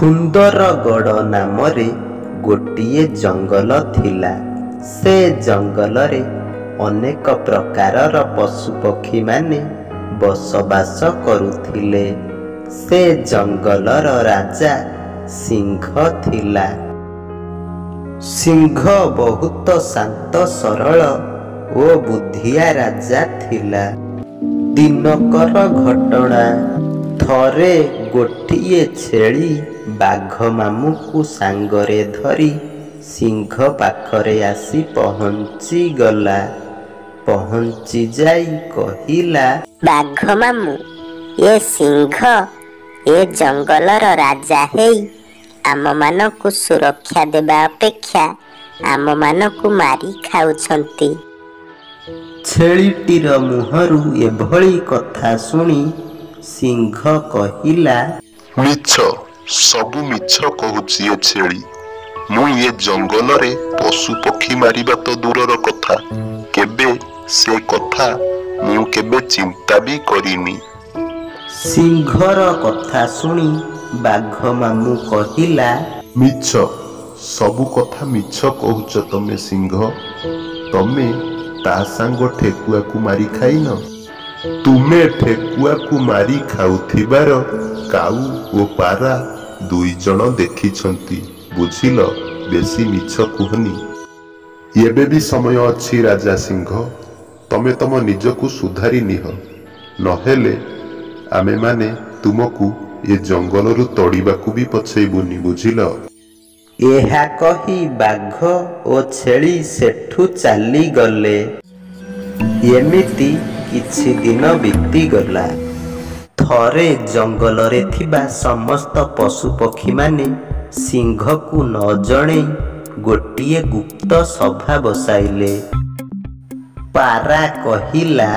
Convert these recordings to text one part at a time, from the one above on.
ସୁନ୍ଦରଗଡ଼ ନାମରେ ଗୋଟିଏ ଜଙ୍ଗଲ ଥିଲା। ସେ ଜଙ୍ଗଲରେ ଅନେକ ପ୍ରକାରର ପଶୁପକ୍ଷୀମାନେ ବସବାସ କରୁଥିଲେ। ସେ ଜଙ୍ଗଲର ରାଜା ସିଂହ ଥିଲା। ସିଂହ ବହୁତ ଶାନ୍ତ ସରଳ ଓ ବୁଦ୍ଧିଆ ରାଜା ଥିଲା। ଦିନକର ଘଟଣା, ଥରେ ଗୋଟିଏ ଛେଳି ବାଘ ମାମୁଁକୁ ସାଙ୍ଗରେ ଧରି ସିଂହ ପାଖରେ ଆସି ପହଞ୍ଚିଗଲା। ପହଞ୍ଚି ଯାଇ କହିଲା, ବାଘ ମାମୁଁ, ଏ ସିଂହ ଏ ଜଙ୍ଗଲର ରାଜା ହେଇ ଆମମାନଙ୍କୁ ସୁରକ୍ଷା ଦେବା ଅପେକ୍ଷା ଆମମାନଙ୍କୁ ମାରି ଖାଉଛନ୍ତି। ଛେଳିଟିର ମୁହଁରୁ ଏଭଳି କଥା ଶୁଣି ସିଂହ କହିଲା, ମିଛ, ସବୁ ମିଛ କହୁଛି ଏ ଛେଳି। ମୁଁ ଏ ଜଙ୍ଗଲରେ ପଶୁ ପକ୍ଷୀ ମାରିବା ତ ଦୂରର କଥା, କେବେ ସେ କଥା ମୁଁ କେବେ ଚିନ୍ତା ବି କରିନି। ସିଂହର କଥା ଶୁଣି ବାଘ ମାମୁଁ କହିଲା, ମିଛ, ସବୁ କଥା ମିଛ କହୁଛ ତମେ ସିଂହ। ତମେ ତା ସାଙ୍ଗ ଠେକୁଆକୁ ମାରି ଖାଇନ? ତୁମେ ଠେକୁଆକୁ ମାରି ଖାଉଥିବାର କାଉ ଓ ପାରା 2 ଜଣ ଦେଖିଛନ୍ତି। ବୁଝିଲ, ବେଶୀ ମିଛ କୁହନି। ଏବେ ବି ସମୟ ଅଛି ରାଜା ସିଂହ, ତମେ ତମ ନିଜକୁ ସୁଧାରି ନିହ, ନହେଲେ ଆମେମାନେ ତୁମକୁ ଏ ଜଙ୍ଗଲରୁ ତଡ଼ିବାକୁ ବି ପଛେଇବୁନି। ବୁଝିଲ? ଏହା କହି ବାଘ ଓ ଛେଳି ସେଠୁ ଚାଲିଗଲେ। ଏମିତି କିଛି ଦିନ ବିତିଗଲା। ଥରେ ଜଙ୍ଗଲରେ ଥିବା ସମସ୍ତ ପଶୁପକ୍ଷୀମାନେ ସିଂହକୁ ନ ଜଣେଇ ଗୋଟିଏ ଗୁପ୍ତ ସଭା ବସାଇଲେ। ପାରା କହିଲା,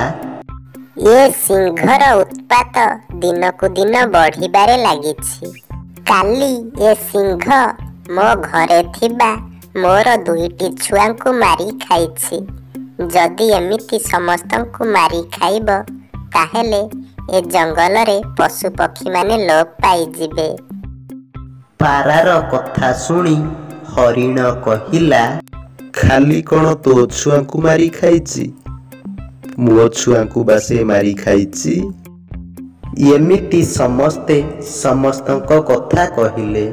ଏ ସିଂହର ଉତ୍ପାତ ଦିନକୁ ଦିନ ବଢ଼ିବାରେ ଲାଗିଛି। କାଲି ଏ ସିଂହ ମୋ ଘରେ ଥିବା ମୋର 2ଟି ଛୁଆଙ୍କୁ ମାରି ଖାଇଛି। ଯଦି ଏମିତି ସମସ୍ତଙ୍କୁ ମାରି ଖାଇବ, ତାହେଲେ ଏ ଜଙ୍ଗଲରେ ପଶୁପକ୍ଷୀମାନେ ଲୋପ ପାଇଯିବେ। ପାରାର କଥା ଶୁଣି ହରିଣ କହିଲା, ଖାଲି କ'ଣ ତୋ ଛୁଆଙ୍କୁ ମାରି ଖାଇଛି? ମୋ ଛୁଆଙ୍କୁ ବା ସେ ମାରି ଖାଇଛି? ଏମିତି ସମସ୍ତେ ସମସ୍ତଙ୍କ କଥା କହିଲେ।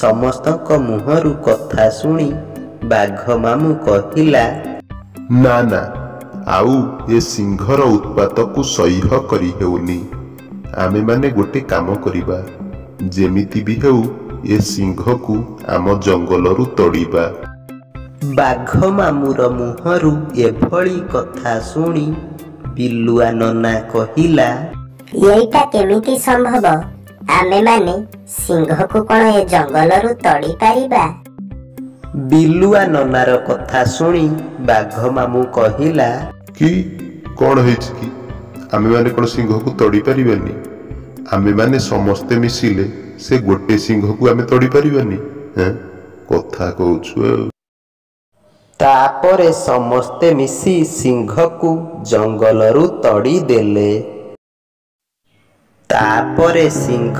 ସମସ୍ତଙ୍କ ମୁହଁରୁ କଥା ଶୁଣି ବାଘ ମାମୁଁ କହିଲା, ନା ନା, ଆଉ ଏ ସିଂହର ଉତ୍ପାତକୁ ସହ୍ୟ କରି ହେଉନି। ଆମେମାନେ ଗୋଟେ କାମ କରିବା, ଯେମିତି ବି ହେଉ ଏ ସିଂହକୁ ଆମ ଜଙ୍ଗଲରୁ ତଡ଼ିବା। ବାଘ ମାମୁଁର ମୁହଁରୁ ଏଭଳି କଥା ଶୁଣି ବିଲୁଆ ନନା କହିଲା, ଏଇଟା କେମିତି ସମ୍ଭବ? ଆମେମାନେ ସିଂହକୁ କ'ଣ ଏ ଜଙ୍ଗଲରୁ ତଡ଼ି ପାରିବା? ବିଲୁଆ ନନାର କଥା ଶୁଣି ବାଘ ମାମୁଁ କହିଲା, କି କ'ଣ ହେଇଛି କି? ଆମେମାନେ କ'ଣ ସିଂହକୁ ତଡ଼ି ପାରିବାନି? ଆମେମାନେ ସମସ୍ତେ ମିଶିଲେ ସେ ଗୋଟେ ସିଂହକୁ ଆମେ ତଡ଼ି ପାରିବାନି? କଥା କହୁଛୁ ଆଉ। ତାପରେ ସମସ୍ତେ ମିଶି ସିଂହକୁ ଜଙ୍ଗଲରୁ ତଡ଼ିଦେଲେ। ତାପରେ ସିଂହ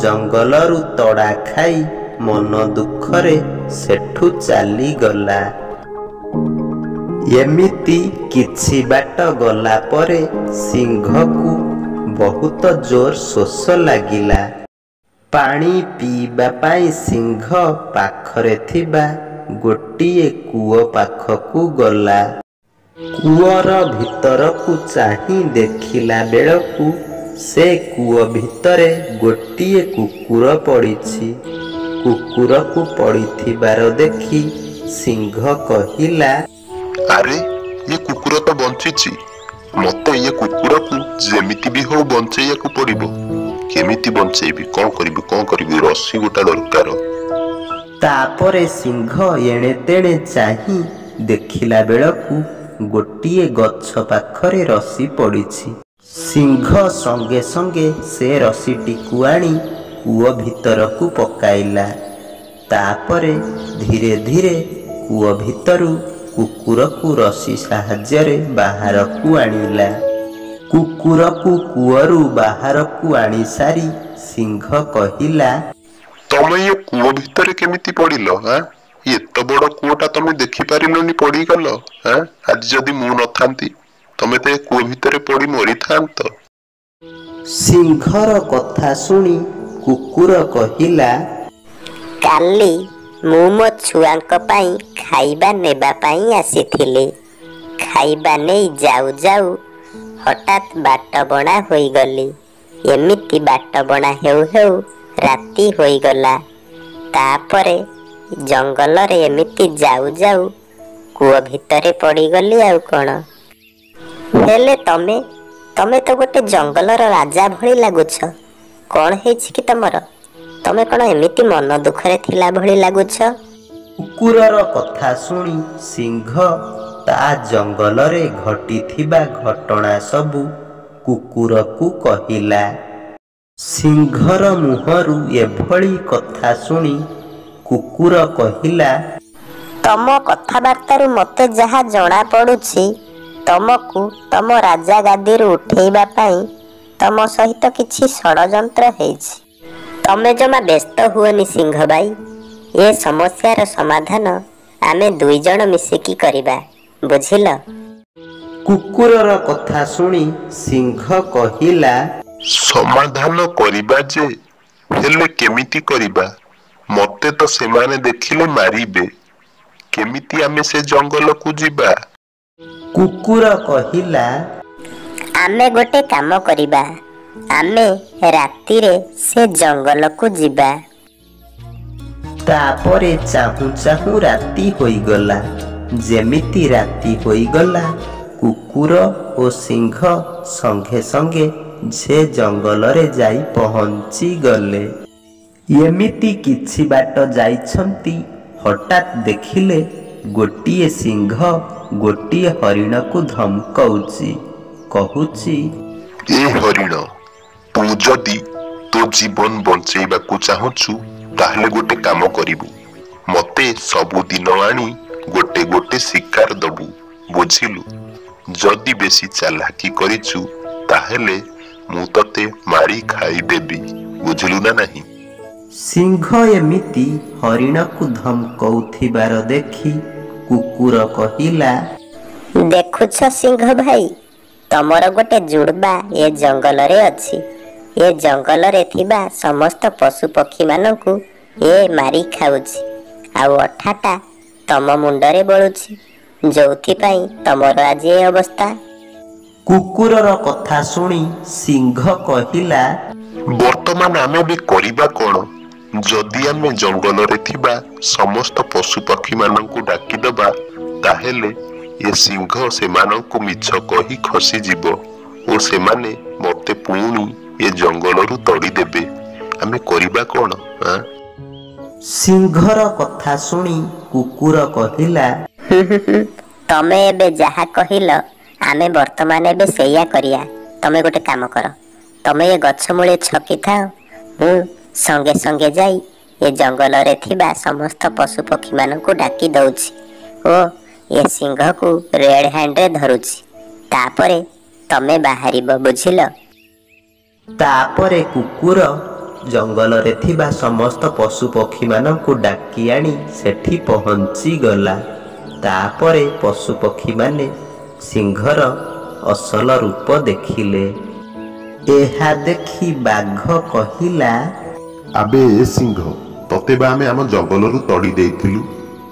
ଜଙ୍ଗଲରୁ ତଡ଼ା ଖାଇ ମନ ଦୁଃଖରେ ସେଠୁ ଚାଲିଗଲା। ଏମିତି କିଛି ବାଟ ଗଲା ପରେ ସିଂହକୁ ବହୁତ ଜୋର ଶୋଷ ଲାଗିଲା। ପାଣି ପିଇବା ପାଇଁ ସିଂହ ପାଖରେ ଥିବା ଗୋଟିଏ କୂଅ ପାଖକୁ ଗଲା। କୂଅର ଭିତରକୁ ଚାହିଁ ଦେଖିଲା ବେଳକୁ ସେ କୂଅ ଭିତରେ ଗୋଟିଏ କୁକୁର ପଡ଼ିଛି। କୁକୁରକୁ ପଡ଼ିଥିବାର ଦେଖି ସିଂହ କହିଲା, ଆରେ, ଏ କୁକୁର ତ ବଞ୍ଚିଛି। ମତେ ଏ କୁକୁରକୁ ଯେମିତି ବି ହଉ ବଞ୍ଚେଇବାକୁ ପଡ଼ିବ। କେମିତି ବଞ୍ଚେଇବି? କ'ଣ କରିବି? ରସି ଗୋଟା ଦରକାର। ତାପରେ ସିଂହ ଏଣେ ତେଣେ ଚାହିଁ ଦେଖିଲା ବେଳକୁ ଗୋଟିଏ ଗଛ ପାଖରେ ରସି ପଡ଼ିଛି। ସିଂହ ସଙ୍ଗେ ସଙ୍ଗେ ସେ ରସିଟିକୁ ଆଣି କୂଅ ଭିତରକୁ ପକାଇଲା। ତାପରେ ଧୀରେ ଧୀରେ କୂଅ ଭିତରୁ କୁକୁରକୁ ରସି ସାହାଯ୍ୟରେ ବାହାରକୁ ଆଣିଲା। କୁକୁରକୁ କୂଅରୁ ବାହାରକୁ ଆଣି ସାରି ସିଂହ କହିଲା, ତମେ ଏ କୂଅ ଭିତରେ କେମିତି ପଡିଲ? ଏତେ ବଡ କୂଅଟା ତମେ ଦେଖିପାରିଲନି ପଡିଗଲ? ଆଜି ଯଦି ମୁଁ ନଥାନ୍ତି ତମେ ତ ଏ କୂଅ ଭିତରେ ପଡି ମରିଥାନ୍ତ। ସିଂହର କଥା ଶୁଣି କୁକୁର କହିଲା, କାଲି ମୁଁ ମୋ ଛୁଆଙ୍କ ପାଇଁ ଖାଇବା ନେବା ପାଇଁ ଆସିଥିଲି। ଖାଇବା ନେଇ ଯାଉ ଯାଉ ହଠାତ୍ ବାଟବଣା ହୋଇଗଲି। ଏମିତି ବାଟବଣା ହେଉ ହେଉ ରାତି ହୋଇଗଲା। ତାପରେ ଜଙ୍ଗଲରେ ଏମିତି ଯାଉ ଯାଉ କୂଅ ଭିତରେ ପଡ଼ିଗଲି ଆଉ କ'ଣ। ହେଲେ ତମେ ତ ଗୋଟେ ଜଙ୍ଗଲର ରାଜା ଭଳି ଲାଗୁଛ। କ'ଣ ହେଇଛି କି ତମର? ତମେ କ'ଣ ଏମିତି ମନ ଦୁଃଖରେ ଥିଲା ଭଳି ଲାଗୁଛ? କୁକୁରର କଥା ଶୁଣି ସିଂହ ତା ଜଙ୍ଗଲରେ ଘଟିଥିବା ଘଟଣା ସବୁ କୁକୁରକୁ କହିଲା। ସିଂହର ମୁହଁରୁ ଏଭଳି କଥା ଶୁଣି କୁକୁର କହିଲା, ତମ କଥାବାର୍ତ୍ତାରୁ ମୋତେ ଯାହା ଜଣା ପଡୁଛି, ତମକୁ ତମ ରାଜା ଗାଦିରୁ ଉଠେଇବା ପାଇଁ ତମ ସହିତ କିଛି ଷଡ଼ଯନ୍ତ୍ର ହେଇଛି। ତମେ ଜମା ବ୍ୟସ୍ତ ହୁଅନି ସିଂହ ଭାଇ। ଏ ସମସ୍ୟାର ସମାଧାନ ଆମେ 2 ଜଣ ମିଶିକି କରିବା, ବୁଝିଲ? କୁକୁରର କଥା ଶୁଣି ସିଂହ କହିଲା, ସମାଧାନ କରିବା ଯେ, ହେଲେ କେମିତି କରିବା? ମତେ ତ ସେମାନେ ଦେଖିଲେ ମାରିବେ। କେମିତି ଆମେ ସେ ଜଙ୍ଗଲକୁ ଯିବା? କୁକୁର କହିଲା, ଆମେ ଗୋଟେ କାମ କରିବା। ଆମେ ରାତିରେ ସେ ଜଙ୍ଗଲକୁ ଯିବା। ତାପରେ ଚାହୁଁ ଚାହୁଁ ରାତି ହୋଇଗଲା। ଯେମିତି ରାତି ହୋଇଗଲା, କୁକୁର ଓ ସିଂହ ସଙ୍ଗେ ସଙ୍ଗେ ସେ ଜଙ୍ଗଲରେ ଯାଇ ପହଞ୍ଚିଗଲେ। ଏମିତି କିଛି ବାଟ ଯାଇଛନ୍ତି, ହଠାତ୍ ଦେଖିଲେ ଗୋଟିଏ ସିଂହ ଗୋଟିଏ ହରିଣକୁ ଧମକଉଛି। କହୁଛି, ଏ ହରିଣ, ତୁ ଯଦି ତୋ ଜୀବନ ବଞ୍ଚେଇବାକୁ ଚାହୁଁଛୁ ତାହେଲେ ଗୋଟେ କାମ କରିବୁ। ମତେ ସବୁଦିନ ଆଣି ଗୋଟେ ଗୋଟେ ଶିକାର ଦବୁ, ବୁଝିଲୁ? ଯଦି ବେଶୀ ଚାଲାକି କରିଛୁ ତାହେଲେ ମୁଁ ତତେ ମାରି ଖାଇଦେବି, ବୁଝିଲୁ ନା ନାହିଁ? ସିଂହ ଏମିତି ହରିଣକୁ ଧମକଉଥିବାର ଦେଖି କୁକୁର କହିଲା, ଦେଖୁଛ ସିଂହ ଭାଇ, ତମର ଗୋଟେ ଜୁଡ଼ବା ଏ ଜଙ୍ଗଲରେ ଅଛି। ଏ ଜଙ୍ଗଲରେ ଥିବା ସମସ୍ତ ପଶୁପକ୍ଷୀମାନଙ୍କୁ ଏ ମାରି ଖାଉଛି। ଆଉ ଅଠାଟା ତମ ମୁଣ୍ଡରେ ବଳୁଛି, ଯୋଉଥିପାଇଁ ତମର ଆଜି ଏ ଅବସ୍ଥା। କୁକୁରର କଥା ଶୁଣି ସିଂହ କହିଲା, ବର୍ତ୍ତମାନ ଆମେ ବି କରିବା କ'ଣ? ଯଦି ଆମେ ଜଙ୍ଗଲରେ ଥିବା ସମସ୍ତ ପଶୁପକ୍ଷୀ ମାନଙ୍କୁ ଡାକିଦବା, ତାହେଲେ ଏ ସିଂହ ସେମାନଙ୍କୁ ମିଛ କହି ଖସିଯିବ ଓ ସେମାନେ ମତେ ପୁଣି ଏ ଜଙ୍ଗଲରୁ ତଡ଼ିଦେବେ। ଆମେ କରିବା କ'ଣ? ସିଂହର କଥା ଶୁଣି କୁକୁର କହିଲା, ତମେ ଏବେ ଯାହା କହିଲ ଆମେ ବର୍ତ୍ତମାନ ଏବେ ସେଇଆ କରିବା। ତମେ ଗୋଟେ କାମ କର, ତମେ ଏ ଗଛ ମୂଳେ ଛକିଥାଅ। ମୁଁ ସଙ୍ଗେ ସଙ୍ଗେ ଯାଇ ଏ ଜଙ୍ଗଲରେ ଥିବା ସମସ୍ତ ପଶୁପକ୍ଷୀମାନଙ୍କୁ ଡାକି ଦଉଛି ଓ ଏ ସିଂହକୁ ରେଡ୍ ହ୍ୟାଣ୍ଡରେ ଧରୁଛି। ତାପରେ ତମେ ବାହାରିବ, ବୁଝିଲ? ତାପରେ କୁକୁର ଜଙ୍ଗଲରେ ଥିବା ସମସ୍ତ ପଶୁପକ୍ଷୀମାନଙ୍କୁ ଡାକି ଆଣି ସେଠି ପହଞ୍ଚିଗଲା। ତାପରେ ପଶୁପକ୍ଷୀମାନେ ସିଂହର ଅସଲ ରୂପ ଦେଖିଲେ। ଏହା ଦେଖି ବାଘ କହିଲା, ଆବେ ଏ ସିଂହ, ତତେ ବା ଆମେ ଆମ ଜଙ୍ଗଲରୁ ତଡ଼ି ଦେଇଥିଲୁ।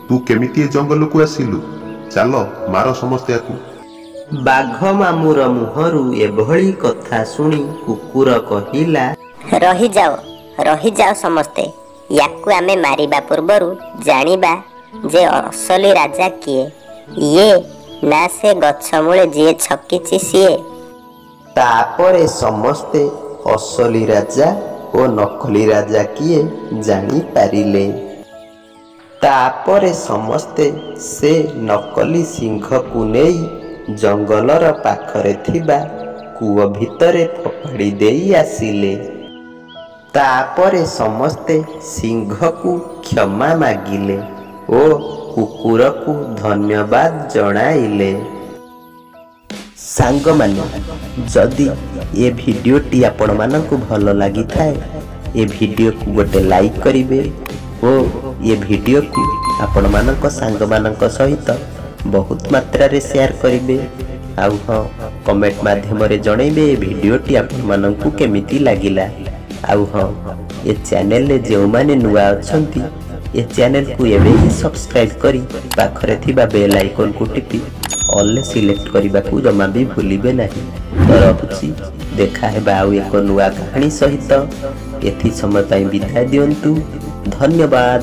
ତୁ କେମିତି ଏ ଜଙ୍ଗଲକୁ ଆସିଲୁ? ଚାଲ ମାର ସମସ୍ତେ ୟାକୁ। ବାଘ ମାମୁଁର ମୁହଁରୁ ଏଭଳି କଥା ଶୁଣି କୁକୁର କହିଲା, ରହିଯାଅ ସମସ୍ତେ। ୟାକୁ ଆମେ ମାରିବା ପୂର୍ବରୁ ଜାଣିବା ଯେ ଅସଲି ରାଜା କିଏ। ଇଏ ନା ସେ ଗଛ ମୂଳେ ଯିଏ ଛକିଛି ସିଏ। ତାପରେ ସମସ୍ତେ ଅସଲି ରାଜା ଓ ନକଲି ରାଜା କିଏ ଜାଣିପାରିଲେ। ତାପରେ ସମସ୍ତେ ସେ ନକଲି ସିଂହକୁ ନେଇ ଜଙ୍ଗଲର ପାଖରେ ଥିବା କୂଅ ଭିତରେ ଫୋପାଡ଼ି ଦେଇ ଆସିଲେ। ତାପରେ ସମସ୍ତେ ସିଂହକୁ କ୍ଷମା ମାଗିଲେ ଓ କୁକୁରକୁ ଧନ୍ୟବାଦ ଜଣାଇଲେ। ସାଙ୍ଗମାନେ, ଯଦି ଏ ଭିଡ଼ିଓଟି ଆପଣମାନଙ୍କୁ ଭଲ ଲାଗିଥାଏ ए वीडियो को गोटे लाइक करिवे ओ ये वीडियो को आपण मानक सांग मानक सहित बहुत मात्रा रे शेयर करिवे आउ हाँ कमेंट माध्यम रे जणैबे ए वीडियोटी आपण मानकु केमिति लागिला आउ हाँ ये चैनल रे जो माने नुआ अछंती ये चैनल को एबे ही सब्सक्राइब करी पाखरे थिबा बेल आइकन को टिपी ऑल सिलेक्ट करबा को जमा भी भूलिबे नहीं। तो रहुछि देखा हेबा आउ एक नुआ कहानी सहित एथि समय विदाय दियंतु। धन्यवाद।